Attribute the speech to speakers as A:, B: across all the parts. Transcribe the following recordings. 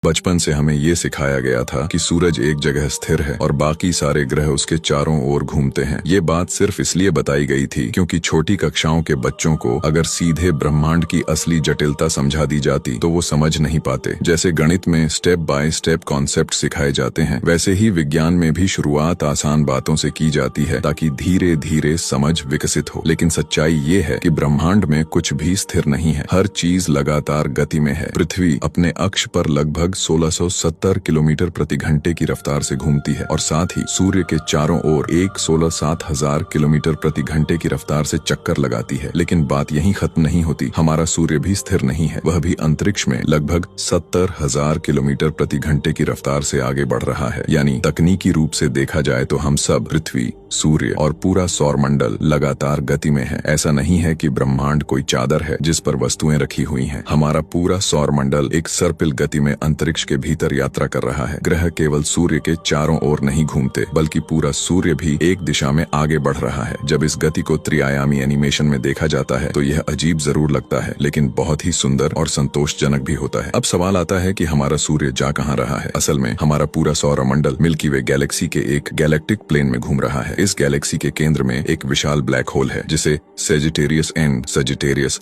A: बचपन से हमें ये सिखाया गया था कि सूरज एक जगह स्थिर है और बाकी सारे ग्रह उसके चारों ओर घूमते हैं। ये बात सिर्फ इसलिए बताई गई थी क्योंकि छोटी कक्षाओं के बच्चों को अगर सीधे ब्रह्मांड की असली जटिलता समझा दी जाती तो वो समझ नहीं पाते। जैसे गणित में स्टेप बाय स्टेप कॉन्सेप्ट सिखाए जाते हैं, वैसे ही विज्ञान में भी शुरुआत आसान बातों से की जाती है ताकि धीरे धीरे समझ विकसित हो। लेकिन सच्चाई ये है कि ब्रह्मांड में कुछ भी स्थिर नहीं है, हर चीज लगातार गति में है। पृथ्वी अपने अक्ष पर लगभग 1670 किलोमीटर प्रति घंटे की रफ्तार से घूमती है और साथ ही सूर्य के चारों ओर 1,67,000 किलोमीटर प्रति घंटे की रफ्तार से चक्कर लगाती है। लेकिन बात यहीं खत्म नहीं होती, हमारा सूर्य भी स्थिर नहीं है, वह भी अंतरिक्ष में लगभग 70,000 किलोमीटर प्रति घंटे की रफ्तार से आगे बढ़ रहा है। यानी तकनीकी रूप से देखा जाए तो हम सब, पृथ्वी, सूर्य और पूरा सौरमंडल लगातार गति में है। ऐसा नहीं है कि ब्रह्मांड कोई चादर है जिस पर वस्तुएं रखी हुई हैं। हमारा पूरा सौरमंडल एक सर्पिल गति में अंतरिक्ष के भीतर यात्रा कर रहा है। ग्रह केवल सूर्य के चारों ओर नहीं घूमते, बल्कि पूरा सूर्य भी एक दिशा में आगे बढ़ रहा है। जब इस गति को त्रिआयामी एनिमेशन में देखा जाता है तो यह अजीब जरूर लगता है, लेकिन बहुत ही सुंदर और संतोषजनक भी होता है। अब सवाल आता है कि हमारा सूर्य जा कहाँ रहा है? असल में हमारा पूरा सौरमंडल मिल्की वे गैलेक्सी के एक गैलेक्टिक प्लेन में घूम रहा है। इस गैलेक्सी के केंद्र में एक विशाल ब्लैक होल है जिसे सजिटेरियस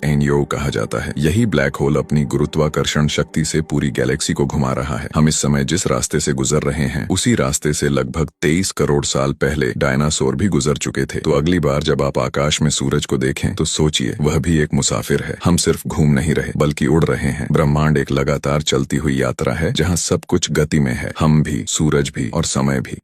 A: एन यो कहा जाता है। यही ब्लैक होल अपनी गुरुत्वाकर्षण शक्ति से पूरी गैलेक्सी को घुमा रहा है। हम इस समय जिस रास्ते से गुजर रहे हैं उसी रास्ते से लगभग 23 करोड़ साल पहले डायनासोर भी गुजर चुके थे। तो अगली बार जब आप आकाश में सूरज को देखें तो सोचिए, वह भी एक मुसाफिर है। हम सिर्फ घूम नहीं रहे बल्कि उड़ रहे हैं। ब्रह्मांड एक लगातार चलती हुई यात्रा है जहाँ सब कुछ गति में है, हम भी, सूरज भी और समय भी।